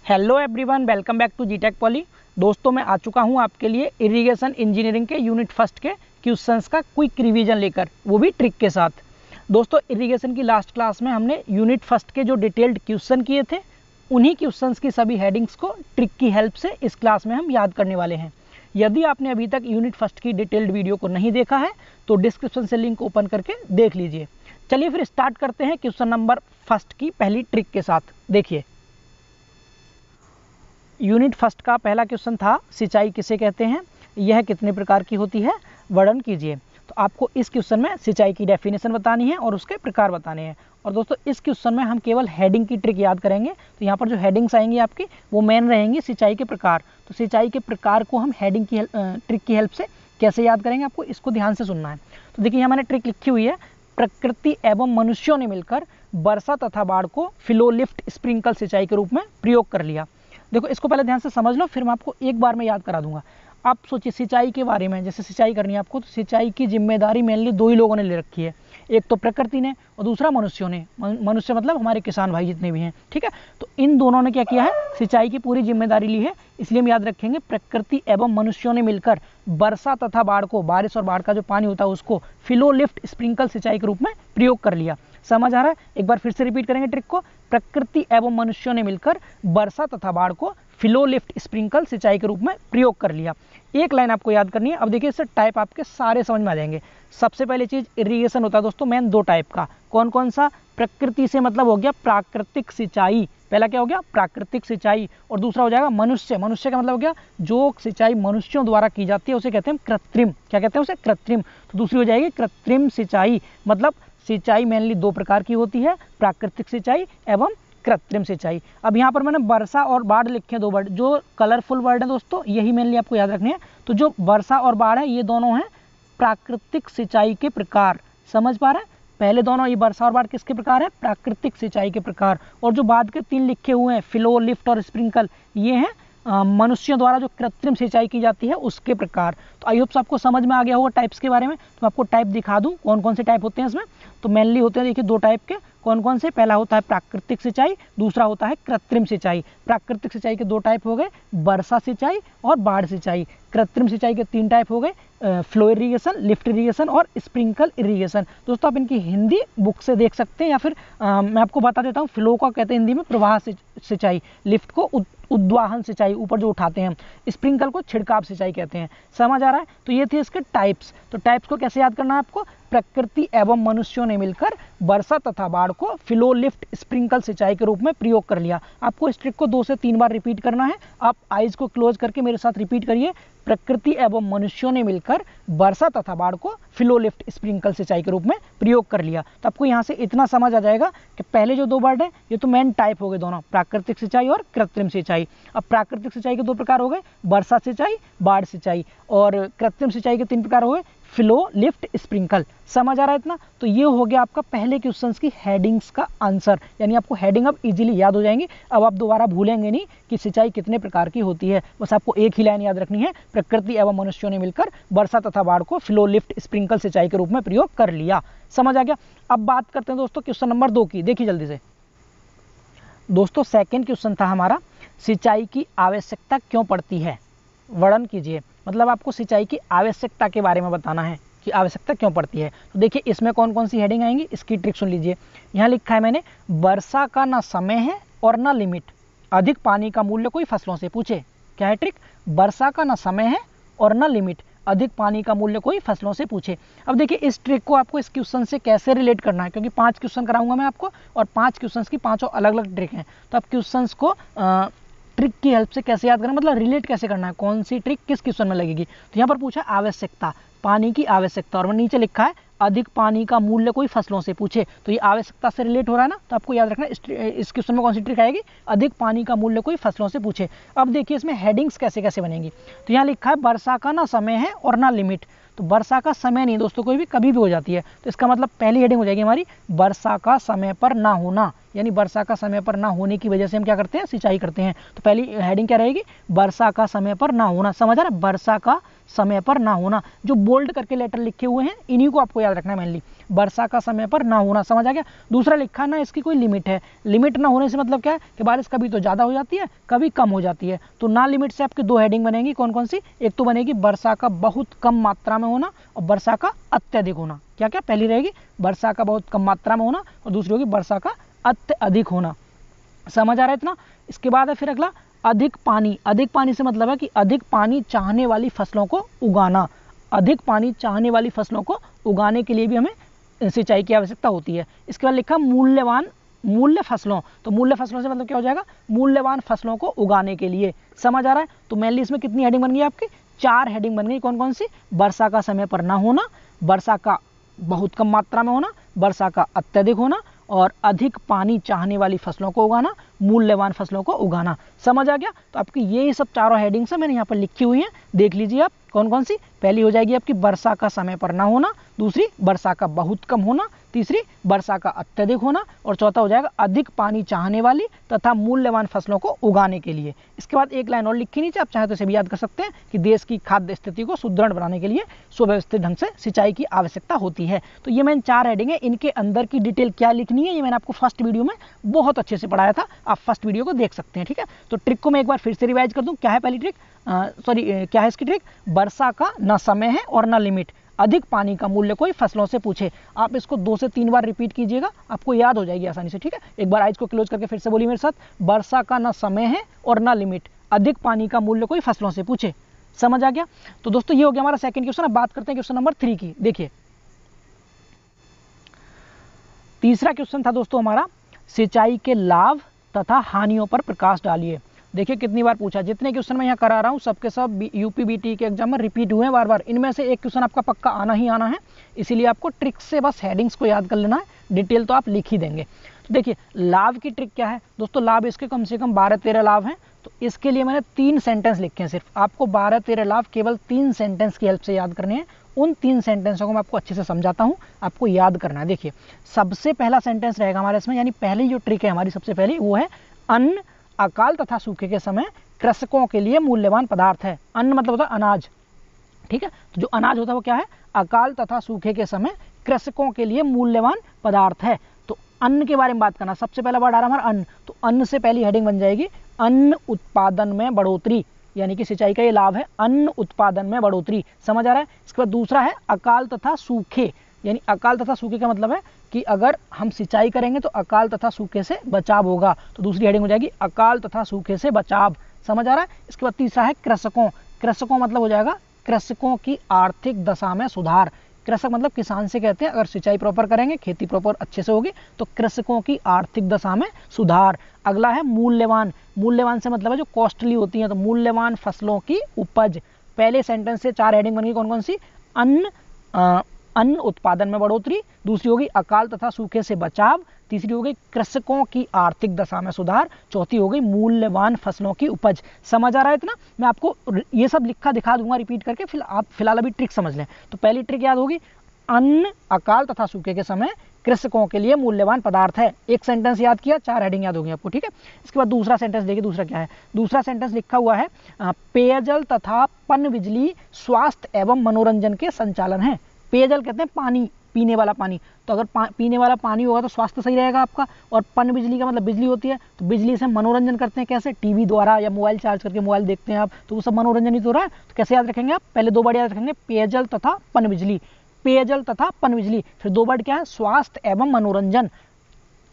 Hello everyone, welcome back to जीटेक Poly. दोस्तों, मैं आ चुका हूं आपके लिए इरिगेशन इंजीनियरिंग के यूनिट फर्स्ट के क्वेश्चंस का क्विक रिवीजन लेकर, वो भी ट्रिक के साथ। दोस्तों, इरिगेशन की लास्ट क्लास में हमने यूनिट फर्स्ट के जो डिटेल्ड क्वेश्चन किए थे, उन्हीं क्वेश्चंस की सभी हेडिंग्स को ट्रिक की हेल्प से इस क्लास में हम याद करने वाले हैं। यदि आपने अभी तक यूनिट फर्स्ट की डिटेल्ड वीडियो को नहीं देखा है तो डिस्क्रिप्शन से लिंक ओपन करके देख लीजिए। चलिए फिर स्टार्ट करते हैं क्वेश्चन नंबर फर्स्ट की पहली ट्रिक के साथ। देखिए, यूनिट फर्स्ट का पहला क्वेश्चन था, सिंचाई किसे कहते हैं, यह कितने प्रकार की होती है, वर्णन कीजिए। तो आपको इस क्वेश्चन में सिंचाई की डेफिनेशन बतानी है और उसके प्रकार बताने हैं। और दोस्तों, इस क्वेश्चन में हम केवल हेडिंग की ट्रिक याद करेंगे। तो यहाँ पर जो हेडिंग्स आएंगी आपकी, वो मेन रहेंगी सिंचाई के प्रकार। तो सिंचाई के प्रकार को हम हेडिंग की ट्रिक की हेल्प से कैसे याद करेंगे, आपको इसको ध्यान से सुनना है। तो देखिए, यहाँ मैंने ट्रिक लिखी हुई है, प्रकृति एवं मनुष्यों ने मिलकर वर्षा तथा बाढ़ को फ्लो लिफ्ट स्प्रिंकल सिंचाई के रूप में प्रयोग कर लिया। देखो, इसको पहले ध्यान से समझ लो, फिर मैं आपको एक बार में याद करा दूंगा। आप सोचिए सिंचाई के बारे में, जैसे सिंचाई करनी है आपको, तो सिंचाई की जिम्मेदारी मेनली दो ही लोगों ने ले रखी है, एक तो प्रकृति ने और दूसरा मनुष्यों ने। मनुष्य मतलब हमारे किसान भाई जितने भी हैं, ठीक है। तो इन दोनों ने क्या किया है, सिंचाई की पूरी जिम्मेदारी ली है। इसलिए हम याद रखेंगे, प्रकृति एवं मनुष्यों ने मिलकर वर्षा तथा बाढ़ को, बारिश और बाढ़ का जो पानी होता है उसको फ्लो लिफ्ट स्प्रिंकल सिंचाई के रूप में प्रयोग कर लिया। समझ आ रहा है? एक बार फिर से रिपीट करेंगे ट्रिक को। प्रकृति एवं मनुष्यों ने मिलकर वर्षा तथा बाढ़ को फ्लो लिफ्ट स्प्रिंकल सिंचाई के रूप में प्रयोग कर लिया। एक लाइन आपको याद करनी है। अब देखिए, इससे टाइप आपके सारे समझ में आ जाएंगे। सबसे पहले चीज, इरिगेशन होता है दोस्तों मेन दो टाइप का। कौन कौन सा? प्रकृति से मतलब हो गया प्राकृतिक सिंचाई, पहला क्या हो गया, प्राकृतिक सिंचाई। और दूसरा हो जाएगा मनुष्य। मनुष्य का मतलब हो गया जो सिंचाई मनुष्यों द्वारा की जाती है उसे कहते हैं कृत्रिम। क्या कहते हैं उसे? कृत्रिम। तो दूसरी हो जाएगी कृत्रिम सिंचाई। मतलब सिंचाई मेनली दो प्रकार की होती है, प्राकृतिक सिंचाई एवं कृत्रिम सिंचाई। अब यहाँ पर मैंने वर्षा और बाढ़ लिखे हैं, दो वर्ड जो कलरफुल वर्ड है दोस्तों, यही मेनली आपको याद रखने हैं। तो जो वर्षा और बाढ़ है, ये दोनों हैं प्राकृतिक सिंचाई के प्रकार। समझ पा रहे हैं? पहले दोनों, ये वर्षा और बाढ़ किसके प्रकार है? प्राकृतिक सिंचाई के प्रकार। और जो बाद के तीन लिखे हुए हैं, फ्लो लिफ्ट और स्प्रिंकल, ये हैं मनुष्यों द्वारा जो कृत्रिम सिंचाई की जाती है उसके प्रकार। तो आई होप आपको समझ में आ गया होगा टाइप्स के बारे में। तो मैं आपको टाइप दिखा दूं, कौन कौन से टाइप होते हैं इसमें। तो मेनली होते हैं, देखिए, दो टाइप के। कौन कौन से? पहला होता है प्राकृतिक सिंचाई, दूसरा होता है कृत्रिम सिंचाई। प्राकृतिक सिंचाई के दो टाइप हो गए, वर्षा सिंचाई और बाढ़ सिंचाई। कृत्रिम सिंचाई के तीन टाइप हो गए, फ्लो इरीगेशन, लिफ्ट इरीगेशन और स्प्रिंकल इरीगेशन। दोस्तों, आप इनकी हिंदी बुक से देख सकते हैं, या फिर मैं आपको बता देता हूँ। फ्लो का कहते हैं हिंदी में प्रवाह सिंचाई, लिफ्ट को उद्वाहन सिंचाई, ऊपर जो उठाते हैं, स्प्रिंकल को छिड़काव सिंचाई कहते हैं। समझ आ रहा है? तो ये थे इसके टाइप्स। तो टाइप्स को कैसे याद करना है आपको? प्रकृति एवं मनुष्यों ने मिलकर वर्षा तथा बाढ़ को फ्लो लिफ्ट स्प्रिंकल सिंचाई के रूप में प्रयोग कर लिया। आपको इस ट्रिक को 2 से 3 बार रिपीट करना है। आप आइज को क्लोज करके मेरे साथ रिपीट करिए, प्रकृति एवं मनुष्यों ने मिलकर वर्षा तथा बाढ़ को फ्लो लिफ्ट स्प्रिंकल सिंचाई के रूप में प्रयोग कर लिया। तो आपको यहाँ से इतना समझ आ जाएगा कि पहले जो दो वर्ड है, ये तो मेन टाइप हो गए दोनों, प्राकृतिक सिंचाई और कृत्रिम सिंचाई। अब प्राकृतिक सिंचाई के दो प्रकार हो गए, वर्षा सिंचाई, बाढ़ सिंचाई। और कृत्रिम सिंचाई के 3 प्रकार हो गए, फ्लो लिफ्ट स्प्रिंकल। समझ आ रहा है इतना? तो ये हो गया आपका पहले क्वेश्चन की हेडिंग्स का आंसर। यानी आपको हेडिंग अब इजीली याद हो जाएंगी। अब आप दोबारा भूलेंगे नहीं कि सिंचाई कितने प्रकार की होती है। बस आपको एक ही लाइन याद रखनी है, प्रकृति एवं मनुष्यों ने मिलकर वर्षा तथा बाढ़ को फ्लो लिफ्ट स्प्रिंकल सिंचाई के रूप में प्रयोग कर लिया। समझ आ गया? अब बात करते हैं दोस्तों क्वेश्चन नंबर 2 की। देखिए जल्दी से दोस्तों, सेकंड क्वेश्चन था हमारा, सिंचाई की आवश्यकता क्यों पड़ती है, वर्णन कीजिए। मतलब आपको सिंचाई की आवश्यकता के बारे में बताना है कि आवश्यकता क्यों पड़ती है। तो देखिए, इसमें कौन कौन सी हेडिंग आएंगी, इसकी ट्रिक सुन लीजिए। यहाँ लिखा है मैंने, वर्षा का ना समय है और ना लिमिट, अधिक पानी का मूल्य कोई फसलों से पूछे। क्या है ट्रिक? वर्षा का ना समय है और ना लिमिट, अधिक पानी का मूल्य कोई फसलों से पूछे। अब देखिए, इस ट्रिक को आपको इस क्वेश्चन से कैसे रिलेट करना है, क्योंकि 5 क्वेश्चन कराऊंगा मैं आपको, और 5 क्वेश्चन की 5 अलग अलग ट्रिक हैं। तो आप क्वेश्चन को ट्रिक की हेल्प से कैसे याद करना, मतलब रिलेट कैसे करना है, कौन सी ट्रिक किस क्वेश्चन में लगेगी। तो यहाँ पर पूछा आवश्यकता, पानी की आवश्यकता, और नीचे लिखा है अधिक पानी का मूल्य कोई फसलों से पूछे। तो ये आवश्यकता से रिलेट हो रहा है ना। तो आपको याद रखना इस क्वेश्चन में कौन सी ट्रिक आएगी, अधिक पानी का मूल्य कोई फसलों से पूछे। अब देखिए इसमें हेडिंग्स कैसे कैसे बनेंगी। तो यहाँ लिखा है वर्षा का ना समय है और ना लिमिट। तो वर्षा का समय नहीं दोस्तों, कोई भी कभी भी हो जाती है। तो इसका मतलब पहली हेडिंग हो जाएगी हमारी, वर्षा का समय पर ना होना, यानी वर्षा का समय पर ना होने की वजह से हम क्या करते हैं, सिंचाई करते हैं। तो पहली हेडिंग क्या रहेगी, वर्षा का समय पर ना होना। समझ आ रहा है, वर्षा का समय पर ना होना। जो बोल्ड करके लेटर लिखे हुए हैं इन्हीं को आपको याद रखना है मेनली, वर्षा का समय पर ना होना। समझ आ गया। दूसरा लिखा ना इसकी कोई लिमिट है। लिमिट ना होने से मतलब क्या है कि बारिश कभी तो ज़्यादा हो जाती है, कभी कम हो जाती है। तो ना लिमिट से आपकी दो हेडिंग बनेगी। कौन कौन सी, एक तो बनेगी वर्षा का बहुत कम मात्रा में होना और वर्षा का अत्यधिक होना। क्या क्या, पहली रहेगी वर्षा का बहुत कम मात्रा में होना और दूसरी होगी वर्षा का अत्यधिक होना। समझ आ रहा है इतना। इसके बाद है फिर अगला अधिक पानी। अधिक पानी से मतलब है कि अधिक पानी चाहने वाली फसलों को उगाना। अधिक पानी चाहने वाली फसलों को उगाने के लिए भी हमें सिंचाई की आवश्यकता होती है। इसके बाद लिखा मूल्यवान, मूल्य फसलों। तो मूल्य फसलों से मतलब क्या हो जाएगा, मूल्यवान फसलों को उगाने के लिए। समझ आ रहा है। तो मेनली इसमें कितनी हेडिंग बन गई आपकी, 4 हेडिंग बन गई। कौन कौन सी, वर्षा का समय पर ना होना, वर्षा का बहुत कम मात्रा में होना, वर्षा का अत्यधिक होना और अधिक पानी चाहने वाली फसलों को उगाना, मूल्यवान फसलों को उगाना। समझ आ गया। तो आपकी ये सब चारों हेडिंग्स मैंने यहाँ पर लिखी हुई हैं, देख लीजिए आप कौन कौन सी। पहली हो जाएगी आपकी वर्षा का समय पर ना होना, दूसरी वर्षा का बहुत कम होना, तीसरी वर्षा का अत्यधिक होना और चौथा हो जाएगा अधिक पानी चाहने वाली तथा मूल्यवान फसलों को उगाने के लिए। इसके बाद एक लाइन और लिखी नीचे, आप चाहे तो इसे भी याद कर सकते हैं कि देश की खाद्य स्थिति को सुदृढ़ बनाने के लिए सुव्यवस्थित ढंग से सिंचाई की आवश्यकता होती है। तो ये मैंने 4 हेडिंग है, इनके अंदर की डिटेल क्या लिखनी है ये मैंने आपको फर्स्ट वीडियो में बहुत अच्छे से पढ़ाया था, आप फर्स्ट वीडियो को देख सकते हैं। ठीक है। तो ट्रिक को मैं एक बार फिर से रिवाइज कर दूं। क्या है पहली ट्रिक, क्या है इसकी ट्रिक, वर्षा का ना समय है और ना लिमिट, अधिक पानी का मूल्य कोई फसलों से पूछे। आप इसको 2 से 3 बार रिपीट कीजिएगा, आपको याद हो जाएगी आसानी से। ठीक है। एक बार आइज को क्लोज करके फिर से बोलिए मेरे साथ, वर्षा का ना समय है और ना लिमिट, अधिक पानी का मूल्य कोई फसलों से पूछे। समझ आ गया। तो दोस्तों ये हो गया हमारा सेकंड क्वेश्चन। अब बात करते हैं क्वेश्चन नंबर 3 की। देखिए तीसरा क्वेश्चन था दोस्तों हमारा, सिंचाई के लाभ तथा हानियों पर प्रकाश डालिए। देखिए कितनी बार पूछा, जितने क्वेश्चन मैं यहाँ करा रहा हूँ सबके सब यूपी बीटी के एग्जाम में रिपीट हुए हैं बार बार। इनमें से एक क्वेश्चन आपका पक्का आना ही आना है, इसीलिए आपको ट्रिक से बस हेडिंग्स को याद कर लेना है, डिटेल तो आप लिख ही देंगे। तो देखिए लाभ की ट्रिक क्या है दोस्तों, लाभ इसके कम से कम 12-13 लाभ हैं। तो इसके लिए मैंने 3 सेंटेंस लिखे हैं सिर्फ। आपको 12-13 लाभ केवल 3 सेंटेंस की हेल्प से याद करने हैं। उन 3 सेंटेंसों को मैं आपको अच्छे से समझाता हूँ, आपको याद करना है। देखिए सबसे पहला सेंटेंस रहेगा हमारे इसमें, यानी पहली जो ट्रिक है हमारी सबसे पहली वो है, अन्न अकाल तथा सूखे के समय कृषकों के लिए मूल्यवान पदार्थ है। अन्न मतलब होता है अनाज। ठीक है। तो जो अनाज होता है वो क्या है, अकाल तथा सूखे के समय कृषकों के लिए मूल्यवान पदार्थ है। तो अन्न के बारे में बात करना, सबसे पहला वर्ड आ रहा है हमारा अन्न। तो अन्न से पहली हेडिंग बन जाएगी अन्न उत्पादन में बढ़ोतरी, यानी कि सिंचाई का ये लाभ है, अन्न उत्पादन में बढ़ोतरी। समझ आ रहा है। इसके बाद दूसरा है अकाल तथा सूखे, यानी अकाल तथा सूखे का मतलब है कि अगर हम सिंचाई करेंगे तो अकाल तथा सूखे से बचाव होगा। तो दूसरी हेडिंग हो जाएगी अकाल तथा सूखे से बचाव। समझ आ रहा है। इसके बाद तीसरा है कृषकों। कृषकों मतलब हो जाएगा कृषकों की आर्थिक दशा में सुधार। कृषक मतलब किसान से कहते हैं, अगर सिंचाई प्रॉपर करेंगे, खेती प्रॉपर अच्छे से होगी तो कृषकों की आर्थिक दशा में सुधार। अगला है मूल्यवान। मूल्यवान से मतलब है जो कॉस्टली होती है, तो मूल्यवान फसलों की उपज। पहले सेंटेंस से 4 हेडिंग बन गई। कौन कौन सी, अन्न उत्पादन में बढ़ोतरी, दूसरी होगी अकाल तथा सूखे से बचाव, तीसरी हो गई कृषकों की आर्थिक दशा में सुधार, चौथी हो गई मूल्यवान फसलों की उपज। समझ आ रहा है इतना। मैं आपको ये सब लिखा दिखा दूंगा रिपीट करके, फिलहाल अभी ट्रिक समझ लें। तो पहली ट्रिक याद होगी, अन्न अकाल तथा सूखे के समय कृषकों के लिए मूल्यवान पदार्थ है। एक सेंटेंस याद किया, 4 हेडिंग याद होगी आपको। ठीक है। इसके बाद दूसरा सेंटेंस देखिए, दूसरा क्या है। दूसरा सेंटेंस लिखा हुआ है पेयजल तथा पन बिजली स्वास्थ्य एवं मनोरंजन के संचालन है। पेयजल कहते हैं पानी, पीने वाला पानी। तो अगर पीने वाला पानी होगा तो स्वास्थ्य सही रहेगा आपका। और पन बिजली का मतलब बिजली होती है, तो बिजली से मनोरंजन करते हैं कैसे, टीवी द्वारा या मोबाइल चार्ज करके मोबाइल देखते हैं आप, तो वो सब मनोरंजन ही तो हो रहा है। तो कैसे याद रखेंगे आप, पहले 2 वर्ड याद रखेंगे, पेयजल तथा पन बिजली। पेयजल तथा पन बिजली, फिर 2 वर्ड क्या है, स्वास्थ्य एवं मनोरंजन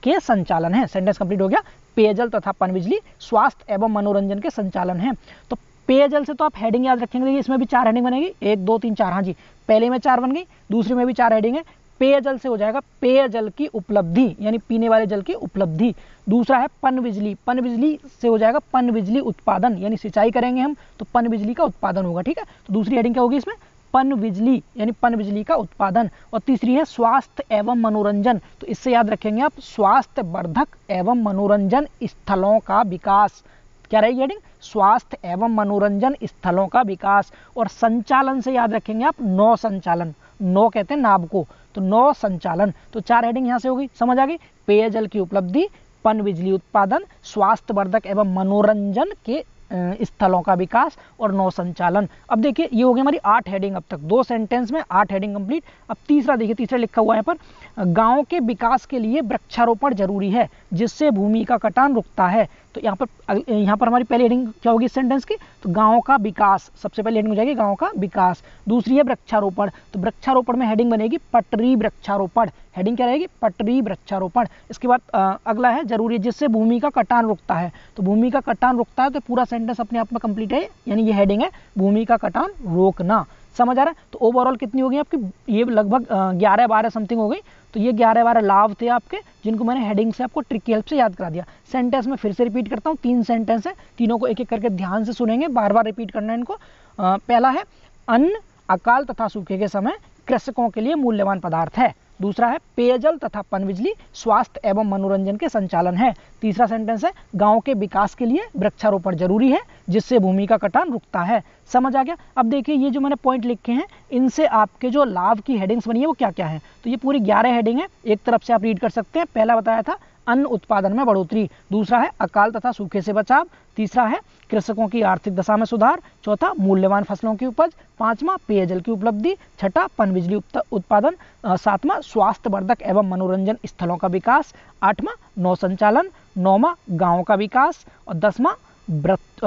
के संचालन है। सेंटेंस कंप्लीट हो गया, पेयजल तथा पन बिजली स्वास्थ्य एवं मनोरंजन के संचालन है। तो पेयजल से तो आप हेडिंग याद रखेंगे। देखिए इसमें भी 4 हेडिंग बनेगी, 1 2 3 4। हाँ जी, पहले में 4 बन गई, दूसरे में भी 4 हेडिंग है। पेयजल से हो जाएगा पेयजल की उपलब्धि, यानी पीने वाले जल की उपलब्धि। दूसरा है पन बिजली। पन बिजली से हो जाएगा पन बिजली उत्पादन, यानी सिंचाई करेंगे हम तो पन बिजली का उत्पादन होगा। ठीक है। तो दूसरी हेडिंग क्या होगी इसमें, पन बिजली, यानी पन बिजली का उत्पादन। और तीसरी है स्वास्थ्य एवं मनोरंजन। तो इससे याद रखेंगे आप स्वास्थ्य वर्धक एवं मनोरंजन स्थलों का विकास। क्या रहेगी हेडिंग, स्वास्थ्य एवं मनोरंजन स्थलों का विकास। और संचालन से याद रखेंगे आप नौ संचालन। नौ कहते हैं नाव को, तो नौ संचालन। तो 4 हेडिंग यहाँ से होगी, समझ आ गई। पेयजल की उपलब्धि, पन बिजली उत्पादन, स्वास्थ्यवर्धक एवं मनोरंजन के स्थलों का विकास और नौ संचालन। अब देखिए ये हो गई हमारी 8 हेडिंग, अब तक 2 सेंटेंस में 8 हेडिंग कंप्लीट। अब तीसरा देखिए, तीसरा लिखा हुआ है यहाँ पर, गांव के विकास के लिए वृक्षारोपण जरूरी है जिससे भूमि का कटान रुकता है। तो यहाँ पर हमारी पहली हेडिंग क्या होगी इस सेंटेंस की, तो गांव का विकास, सबसे पहले हेडिंग हो जाएगी गांव का विकास। दूसरी है वृक्षारोपण, तो वृक्षारोपण में हेडिंग बनेगी पटरी वृक्षारोपण। हेडिंग क्या रहेगी, पटरी वृक्षारोपण। इसके बाद अगला है जरूरी जिससे भूमि का कटान रुकता है, तो भूमि का कटान रुकता है तो पूरा सेंटेंस अपने आप में कंप्लीट है, यानी ये हेडिंग है भूमि का कटान रोकना। समझ आ रहा है। तो ओवरऑल कितनी हो गई आपकी, ये लगभग 11-12 समथिंग हो गई। तो ये 11-12 लाभ थे आपके, जिनको मैंने हेडिंग से आपको ट्रिक की हेल्प से याद करा दिया। सेंटेंस में फिर से रिपीट करता हूँ, 3 सेंटेंस है, तीनों को एक एक करके ध्यान से सुनेंगे, बार बार रिपीट करना है इनको। पहला है अन्न अकाल तथा सूखे के समय कृषकों के लिए मूल्यवान पदार्थ है। दूसरा है पेयजल तथा पनबिजली स्वास्थ्य एवं मनोरंजन के संचालन है। तीसरा सेंटेंस है गांव के विकास के लिए वृक्षारोपण जरूरी है जिससे भूमि का कटान रुकता है। समझ आ गया। अब देखिए ये जो मैंने पॉइंट लिखे हैं, इनसे आपके जो लाभ की हेडिंग्स बनी है वो क्या क्या है। तो ये पूरी 11 हेडिंग है, एक तरफ से आप रीड कर सकते हैं। पहला बताया था अन्न उत्पादन में बढ़ोतरी, दूसरा है अकाल तथा सूखे से बचाव, तीसरा है कृषकों की आर्थिक दशा में सुधार, चौथा मूल्यवान फसलों की उपज, पांचवा पेयजल की उपलब्धि, छठा पनबिजली उत्पादन, सातवां स्वास्थ्यवर्धक एवं मनोरंजन स्थलों का विकास, आठवां नौ संचालन, नौवां गांव का विकास और 10वां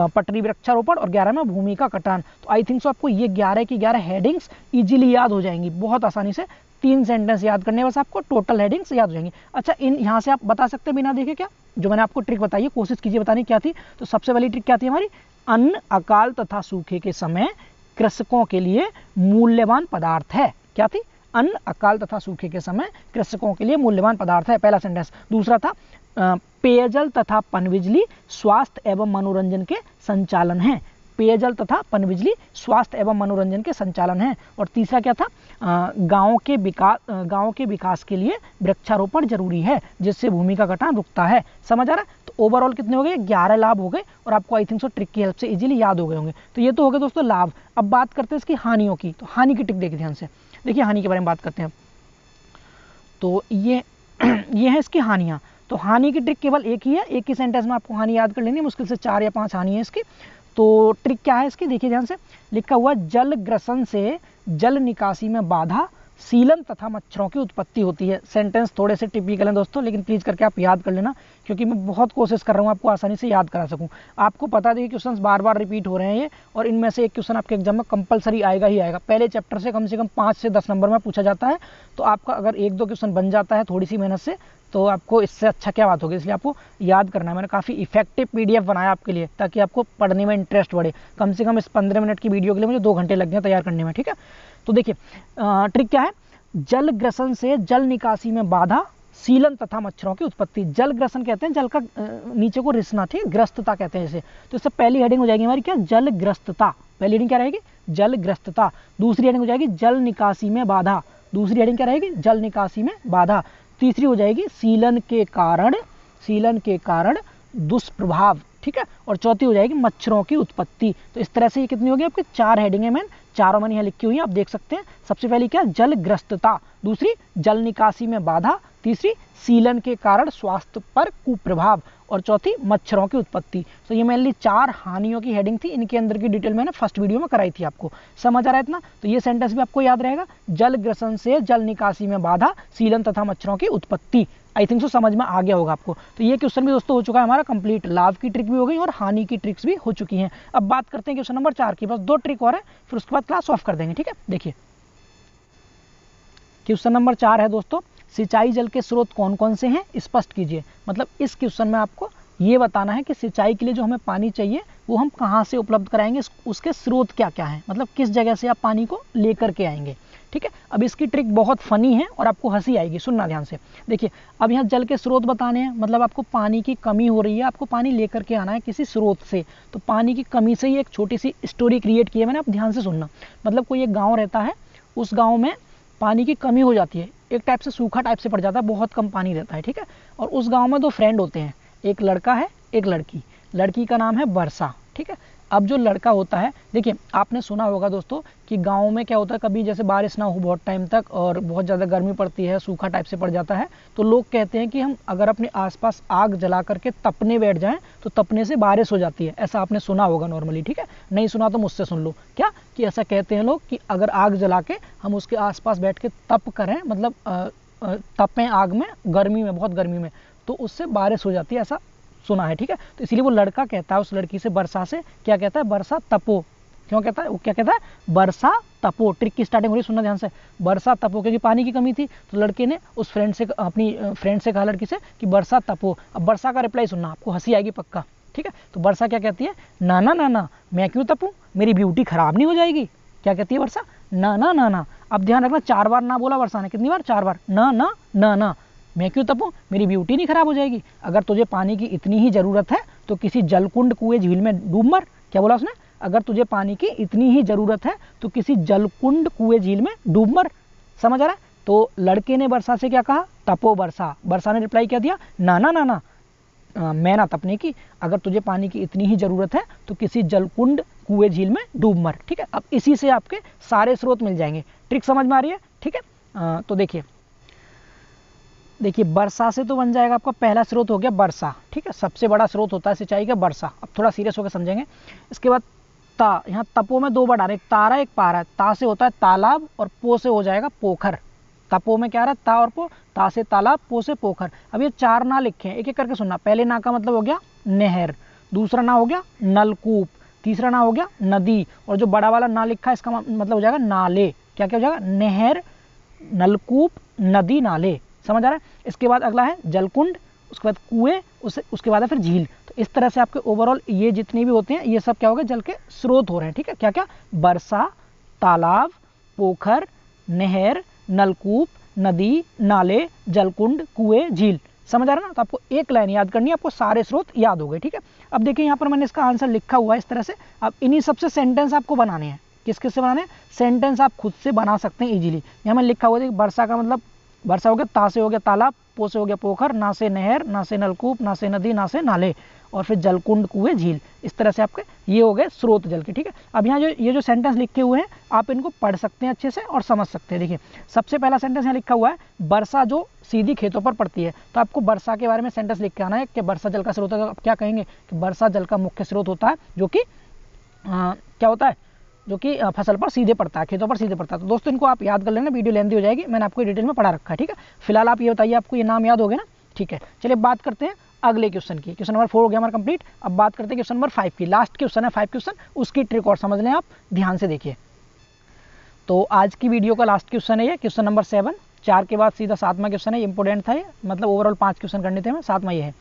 पटरी वृक्षारोपण और 11वां भूमि का कटान। तो आई थिंक सो आपको ये 11 की 11 हेडिंग्स इजीली याद हो जाएंगी बहुत आसानी से। 3 सेंटेंस याद करने बस आपको, टोटल हेडिंग्स याद हो जाएंगी। अच्छा इन यहाँ से आप बता सकते हैं बिना देखे क्या, जो मैंने आपको ट्रिक बताई है कोशिश कीजिए बताने क्या थी। तो सबसे पहली ट्रिक क्या थी हमारी, अन्न अकाल तथा सूखे के समय कृषकों के लिए मूल्यवान पदार्थ है। क्या थी, अन्न अकाल तथा सूखे के समय कृषकों के लिए मूल्यवान पदार्थ है, पहला सेंटेंस। दूसरा था पेयजल तथा पनबिजली स्वास्थ्य एवं मनोरंजन के संचालन है, पेयजल तथा पनबिजली स्वास्थ्य एवं मनोरंजन के संचालन है। और तीसरा क्या था, गांव के विकास के लिए वृक्षारोपण जरूरी है जिससे भूमि का कटान रुकता है। समझ आ रहा है। तो ओवरऑल कितने हो गए, 11 लाभ हो गए और आपको आई थिंक सो ट्रिक की हेल्प से इजीली याद हो गए होंगे। तो ये तो हो गए दोस्तों लाभ। अब बात करते हैं इसकी हानियों की। तो हानि की ट्रिक देखिए ध्यान से, देखिए हानि के बारे में बात करते हैं। तो ये है इसकी हानियाँ। तो हानि की ट्रिक केवल एक ही है, एक ही सेंटेंस में आपको हानि याद कर लेनी है, मुश्किल से 4 या 5 हानि है इसकी। तो ट्रिक क्या है इसकी, देखिए ध्यान से, लिखा हुआ जल ग्रसन से जल निकासी में बाधा, सीलन तथा मच्छरों की उत्पत्ति होती है। सेंटेंस थोड़े से टिपिकल हैं दोस्तों, लेकिन प्लीज करके आप याद कर लेना, क्योंकि मैं बहुत कोशिश कर रहा हूँ आपको आसानी से याद करा सकूँ। आपको पता देखिए क्वेश्चंस बार बार रिपीट हो रहे हैं ये, और इनमें से एक क्वेश्चन आपके एग्जाम में कंपलसरी आएगा ही आएगा। पहले चैप्टर से कम 5 से 10 नंबर में पूछा जाता है। तो आपका अगर 1-2 क्वेश्चन बन जाता है थोड़ी सी मेहनत से, तो आपको इससे अच्छा क्या बात होगी। इसलिए आपको याद करना है। मैंने काफ़ी इफेक्टिव PDF बनाया आपके लिए, ताकि आपको पढ़ने में इंटरेस्ट बढ़े। कम से कम इस 15 मिनट की वीडियो के लिए मुझे 2 घंटे लग गए तैयार करने में, ठीक है। तो देखिए ट्रिक क्या है, जल ग्रसन से जल निकासी में बाधा, सीलन तथा मच्छरों की उत्पत्ति। जल ग्रसन कहते हैं जल का नीचे को रिसना, ठीक है, ग्रस्तता कहते हैं इसे। तो इससे पहली हेडिंग हो जाएगी हमारी क्या, जल ग्रस्तता। पहली हेडिंग क्या रहेगी, जल ग्रस्तता। दूसरी हेडिंग हो जाएगी जल निकासी में बाधा, दूसरी हेडिंग क्या रहेगी, जल निकासी में बाधा। तीसरी हो जाएगी सीलन के कारण दुष्प्रभाव, ठीक है। और चौथी हो जाएगी मच्छरों की उत्पत्ति। तो इस तरह से ये कितनी होगी आपकी 4 हेडिंग है, मैंने चारों मैंने यहाँ लिखी हुई है, आप देख सकते हैं। सबसे पहली क्या, जलग्रस्तता, दूसरी जल निकासी में बाधा, तीसरी सीलन के कारण स्वास्थ्य पर कुप्रभाव, और चौथी मच्छरों की उत्पत्ति। तो ये मेनली 4 हानियों की हेडिंग थी। इनके अंदर की डिटेल मैंने फर्स्ट वीडियो में कराई थी आपको। समझ आ रहा है इतना। तो ये सेंटेंस भी आपको याद रहेगा, जल ग्रसन से जल निकासी में बाधा, सीलन तथा मच्छरों की उत्पत्ति। आई थिंक सो समझ में आ गया होगा आपको। तो ये क्वेश्चन भी दोस्तों हो चुका है हमारा कंप्लीट। लाभ की ट्रिक भी हो गई और हानि की ट्रिक्स भी हो चुकी हैं। अब बात करते हैं क्वेश्चन नंबर 4 की। बस 2 ट्रिक और है, फिर उसके बाद क्लास ऑफ कर देंगे, ठीक है। देखिए क्वेश्चन नंबर 4 है दोस्तों, सिंचाई जल के स्रोत कौन कौन से हैं स्पष्ट कीजिए। मतलब इस क्वेश्चन में आपको ये बताना है कि सिंचाई के लिए जो हमें पानी चाहिए वो हम कहाँ से उपलब्ध कराएंगे, उसके स्रोत क्या क्या हैं, मतलब किस जगह से आप पानी को लेकर के आएंगे, ठीक है। अब इसकी ट्रिक बहुत फनी है और आपको हंसी आएगी, सुनना ध्यान से। देखिए अब यहाँ जल के स्रोत बताने हैं, मतलब आपको पानी की कमी हो रही है, आपको पानी लेकर के आना है किसी स्रोत से। तो पानी की कमी से ही एक छोटी सी स्टोरी क्रिएट की है मैंने, आप ध्यान से सुनना। मतलब कोई एक गाँव रहता है, उस गाँव में पानी की कमी हो जाती है, एक टाइप से सूखा टाइप से पड़ जाता है, बहुत कम पानी रहता है, ठीक है। और उस गाँव में 2 फ्रेंड होते हैं, एक लड़का है एक लड़की। लड़की का नाम है वर्षा, ठीक है। अब जो लड़का होता है, देखिए आपने सुना होगा दोस्तों कि गाँव में क्या होता है, कभी जैसे बारिश ना हो बहुत टाइम तक और बहुत ज़्यादा गर्मी पड़ती है, सूखा टाइप से पड़ जाता है, तो लोग कहते हैं कि हम अगर अपने आसपास आग जला करके तपने बैठ जाएं तो तपने से बारिश हो जाती है। ऐसा आपने सुना होगा नॉर्मली, ठीक है, नहीं सुना तो मुझसे सुन लो। क्या कि ऐसा कहते हैं लोग कि अगर आग जला के हम उसके आसपास बैठ के तप करें, मतलब तपें आग में, गर्मी में, बहुत गर्मी में, तो उससे बारिश हो जाती है, ऐसा सुना है, ठीक है। तो इसीलिए वो लड़का कहता है उस लड़की से, वर्षा से, क्या कहता है, वर्षा तपो। क्यों कहता है वो, क्या कहता है, वर्षा तपो। ट्रिक की स्टार्टिंग हो रही, सुनना ध्यान से, वर्षा तपो, क्योंकि पानी की कमी थी। तो लड़के ने उस फ्रेंड से, अपनी फ्रेंड से कहा लड़की से कि वर्षा तपो। अब वर्षा का रिप्लाई सुनना, आपको हंसी आएगी पक्का, ठीक है। तो वर्षा क्या कहती है, ना ना ना ना, मैं क्यों तपूं, मेरी ब्यूटी खराब नहीं हो जाएगी। क्या कहती है वर्षा, ना ना ना ना। अब ध्यान रखना, 4 बार ना बोला वर्षा ने, कितनी बार, 4 बार, ना ना ना ना, मैं क्यों तपूं, मेरी ब्यूटी नहीं खराब हो जाएगी। अगर तुझे पानी की इतनी ही ज़रूरत है तो किसी जलकुंड कुएं झील में डूब मर। क्या बोला उसने, अगर तुझे पानी की इतनी ही ज़रूरत है तो किसी जलकुंड कुएं झील में डूब मर। समझ आ रहा है। तो लड़के ने वर्षा से क्या कहा, तपो वर्षा। वर्षा ने रिप्लाई क्या दिया, ना ना ना ना, मैं ना तपने की, अगर तुझे पानी की इतनी ही ज़रूरत है तो किसी जलकुंड कुएं झील में डूब मर। ठीक है, अब इसी से आपके सारे स्रोत मिल जाएंगे। ट्रिक समझ में आ रही है, ठीक है। तो देखिए वर्षा से तो बन जाएगा आपका पहला स्रोत हो गया वर्षा, ठीक है, सबसे बड़ा स्रोत होता है सिंचाई का वर्षा। अब थोड़ा सीरियस होकर समझेंगे। इसके बाद ता, यहाँ तपो में 2 बार आ रहा है, एक तारा एक पारा। ता से होता है तालाब और पो से हो जाएगा पोखर। तपो में क्या आ रहा है, ता और पो, ता से तालाब, पो से पोखर। अब ये 4 ना लिखे हैं, एक एक करके सुनना। पहले ना का मतलब हो गया नहर, दूसरा ना हो गया नलकूप, तीसरा ना हो गया नदी, और जो बड़ा वाला ना लिखा है इसका मतलब हो जाएगा नाले। क्या क्या हो जाएगा, नहर, नलकूप, नदी, नाले। समझ आ रहा है। इसके बाद अगला है जलकुंड, उसके बाद कुएं, उसके बाद है फिर झील। तो इस तरह से आपके ओवरऑल ये जितने भी होते हैं ये सब क्या हो गए, जल के स्रोत हो रहे हैं। ठीक है, क्या क्या, वर्षा, तालाब, पोखर, नहर, नलकूप, नदी, नाले, जलकुंड, कुएं, झील। समझ आ रहा है ना। तो आपको एक लाइन याद करनी है, आपको सारे स्रोत याद हो गए। ठीक है, अब देखिए यहाँ पर मैंने इसका आंसर लिखा हुआ है इस तरह से। अब इन्हीं सबसे सेंटेंस आपको बनाने हैं। किस किस से बनाने हैं, सेंटेंस आप खुद से बना सकते हैं इजीली। यहाँ मैंने लिखा हुआ है वर्षा का मतलब, वर्षा हो गया, ता से हो गया तालाब, पो से हो गया पोखर, ना से नहर, ना से नलकूप, ना से नदी, ना से नाले, और फिर जलकुंड, कुएं, झील। इस तरह से आपके ये हो गए स्रोत जल के। ठीक है, अब यहाँ ये जो सेंटेंस लिखे हुए हैं आप इनको पढ़ सकते हैं अच्छे से और समझ सकते हैं। देखिए सबसे पहला सेंटेंस यहाँ लिखा हुआ है, वर्षा जो सीधी खेतों पर पड़ती है। तो आपको वर्षा के बारे में सेंटेंस लिख के आना है कि वर्षा जल का स्रोत है। आप क्या कहेंगे कि वर्षा जल का मुख्य स्रोत होता है जो कि क्या होता है, जो कि फसल पर सीधे पड़ता है, खेतों पर सीधे पड़ता है। तो दोस्तों इनको आप याद कर लेना, वीडियो लेंदी हो जाएगी, मैंने आपको डिटेल में पढ़ा रखा है। ठीक है, फिलहाल आप ये बताइए आपको ये नाम याद हो गया ना। ठीक है, चलिए बात करते हैं अगले क्वेश्चन की। क्वेश्चन नंबर 4 हो गया हमारा कंप्लीट। अब बात करते हैं क्वेश्चन नंबर 5 की। लास्ट क्वेश्चन है 5 क्वेश्चन, उसकी ट्रिक और समझ लें आप, ध्यान से देखिए। तो आज की वीडियो का लास्ट क्वेश्चन है ये, क्वेश्चन नंबर 7। 4 के बाद सीधा 7वां क्वेश्चन है, इंपोर्टेंट था ये, मतलब ओवरऑल 5 क्वेश्चन करने थे हमें, 7वां ये है।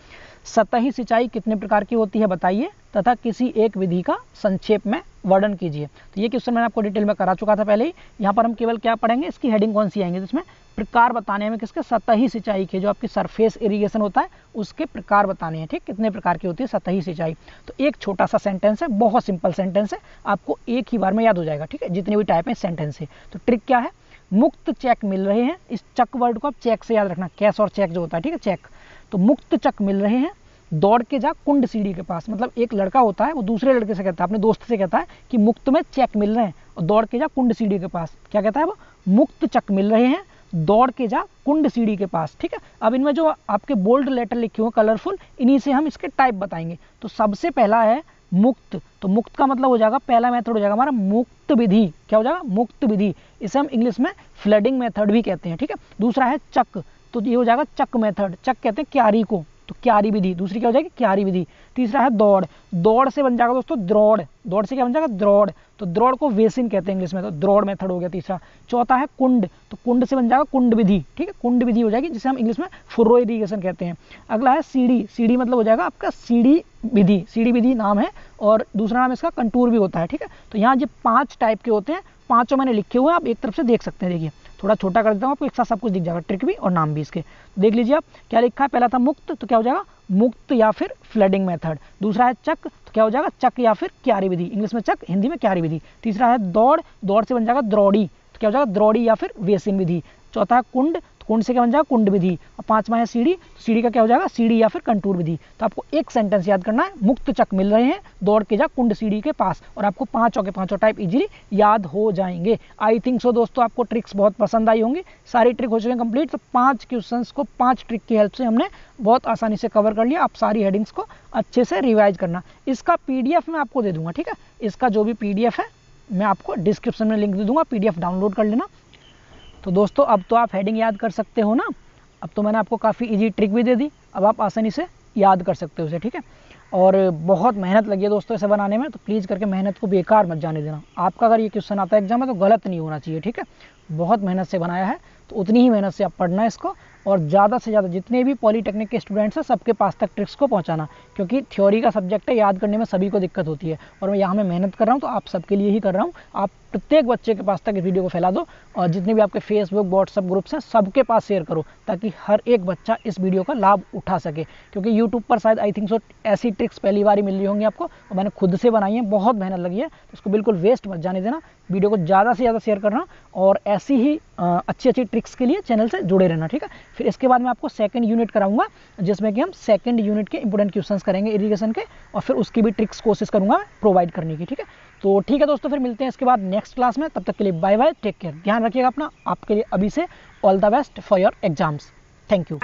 सतही सिंचाई कितने प्रकार की होती है बताइए, तथा किसी एक विधि का संक्षेप में वर्णन कीजिए। तो ये क्वेश्चन मैंने आपको डिटेल में करा चुका था पहले ही। यहाँ पर हम केवल क्या पढ़ेंगे, इसकी हेडिंग कौन सी आएंगे, जिसमें प्रकार बताने में किसके, सतही सिंचाई के, जो आपकी सरफेस इरिगेशन होता है उसके प्रकार बताने हैं। ठीक, कितने प्रकार की होती है सतही सिंचाई। तो एक छोटा सा सेंटेंस है, बहुत सिंपल सेंटेंस है, आपको एक ही बार में याद हो जाएगा। ठीक है, जितने भी टाइप है सेंटेंस है। तो ट्रिक क्या है, मुक्त चेक मिल रहे हैं। इस चक वर्ड को आप चेक से याद रखना, कैश और चेक जो होता है, ठीक है, चेक। तो मुक्त चक मिल रहे हैं, दौड़ के जा कुंड सीढ़ी के पास। मतलब एक लड़का होता है वो दूसरे लड़के से कहता है, अपने दोस्त से कहता है कि मुक्त में चेक मिल रहे हैं और दौड़ के जा कुंड सीढ़ी के पास। क्या कहता है वो, मुक्त चक मिल रहे हैं, दौड़ के जा कुंड सीढ़ी के पास। ठीक है, अब इनमें जो आपके बोल्ड लेटर लिखे हुए कलरफुल, इन्हीं से हम इसके टाइप बताएंगे। तो सबसे पहला है मुक्त। तो मुक्त का मतलब हो जाएगा, पहला मेथड हो जाएगा हमारा मुक्त विधि। क्या हो जाएगा, मुक्त विधि। इसे हम इंग्लिश में फ्लडिंग मेथड भी कहते हैं। ठीक है, दूसरा है चक, तो ये हो जाएगा चक मेथड। चक कहते हैं क्यारी को, तो क्यारी विधि दूसरी क्या हो जाएगी, क्यारी विधि। तीसरा है दौड़, दौड़ से बन जाएगा दोस्तों द्रोड़, दौड़ से क्या बन जाएगा, द्रोड़। तो द्रोड़ को वेसिन कहते हैं इंग्लिश में, तो द्रोड़ मेथड हो गया तीसरा। चौथा है कुंड, तो कुंड से बन जाएगा कुंड विधि। ठीक है, कुंड विधि हो जाएगी, जिसे हम इंग्लिश में फुरो इरिगेशन कहते हैं। अगला है सीढ़ी, सीढ़ी मतलब हो जाएगा आपका सीढ़ी विधि, सीढ़ी विधि नाम है, और दूसरा नाम इसका कंटूर भी होता है। ठीक है, तो यहाँ जो 5 टाइप के होते हैं, 5 मैंने लिखे हुए हैं, आप एक तरफ से देख सकते हैं। देखिए थोड़ा छोटा कर देता हूँ, आपको एक साथ सब कुछ दिख जाएगा, ट्रिक भी और नाम भी इसके। तो देख लीजिए आप क्या लिखा है। पहला था मुक्त, तो क्या हो जाएगा, मुक्त या फिर फ्लडिंग मेथड। दूसरा है चक, तो क्या हो जाएगा, चक या फिर क्यारी विधि, इंग्लिश में चक, हिंदी में क्यारी विधि। तीसरा है दौड़, दौड़ से बन जाएगा द्रोड़ी, तो क्या हो जाएगा, द्रोड़ी या फिर वेसिन विधि। चौथा है कुंड, तो कुंड से क्या बन जाएगा, कुंड विधि। और 5वां है सीढ़ी, तो सीढ़ी का क्या हो जाएगा, सीढ़ी या फिर कंटूर विधि। तो आपको एक सेंटेंस याद करना है, मुक्त चक मिल रहे हैं, दौड़ के जा कुंड सीढ़ी के पास, और आपको पांचों के पांचों टाइप इजीली याद हो जाएंगे। आई थिंक सो दोस्तों आपको ट्रिक्स बहुत पसंद आई होंगी, सारी ट्रिक हो चुके हैं कंप्लीट। तो 5 क्वेश्चंस को 5 ट्रिक की हेल्प से हमने बहुत आसानी से कवर कर लिया। आप सारी हेडिंग्स को अच्छे से रिवाइज करना। इसका पीडीएफ मैं आपको दे दूंगा, ठीक है, इसका जो भी पीडीएफ है मैं आपको डिस्क्रिप्शन में लिंक दे दूंगा, पीडीएफ डाउनलोड कर लेना। तो दोस्तों अब तो आप हेडिंग याद कर सकते हो ना, अब तो मैंने आपको काफ़ी इजी ट्रिक भी दे दी, अब आप आसानी से याद कर सकते हो उसे, ठीक है। और बहुत मेहनत लगी है दोस्तों इसे बनाने में, तो प्लीज़ करके मेहनत को बेकार मत जाने देना। आपका अगर ये क्वेश्चन आता है एग्जाम में तो गलत नहीं होना चाहिए, ठीक है। बहुत मेहनत से बनाया है, तो उतनी ही मेहनत से आप पढ़ना है इसको, और ज़्यादा से ज़्यादा जितने भी पॉलीटेक्निक के स्टूडेंट्स हैं सबके पास तक ट्रिक्स को पहुंचाना, क्योंकि थ्योरी का सब्जेक्ट है, याद करने में सभी को दिक्कत होती है, और मैं यहाँ में मेहनत कर रहा हूँ तो आप सबके लिए ही कर रहा हूँ। आप प्रत्येक बच्चे के पास तक इस वीडियो को फैला दो, और जितने भी आपके फेसबुक व्हाट्सअप ग्रुप्स हैं सबके पास शेयर करो, ताकि हर एक बच्चा इस वीडियो का लाभ उठा सके। क्योंकि यूट्यूब पर शायद आई थिंक सो ऐसी ट्रिक्स पहली बार ही मिल रही होंगी आपको, और मैंने खुद से बनाई है, बहुत मेहनत लगी है, तो उसको बिल्कुल वेस्ट मत जाने देना। वीडियो को ज़्यादा से ज़्यादा शेयर करना, और ऐसी ही अच्छी अच्छी ट्रिक्स के लिए चैनल से जुड़े रहना, ठीक है। फिर इसके बाद मैं आपको सेकंड यूनिट कराऊंगा, जिसमें कि हम सेकंड यूनिट के इंपोर्टेंट क्वेश्चंस करेंगे इरिगेशन के, और फिर उसकी भी ट्रिक्स कोशिश करूंगा प्रोवाइड करने की, ठीक है। तो ठीक है दोस्तों, फिर मिलते हैं इसके बाद नेक्स्ट क्लास में। तब तक के लिए बाय बाय, टेक केयर, ध्यान रखिएगा अपना। आपके लिए अभी से all the best for your exams. Thank you.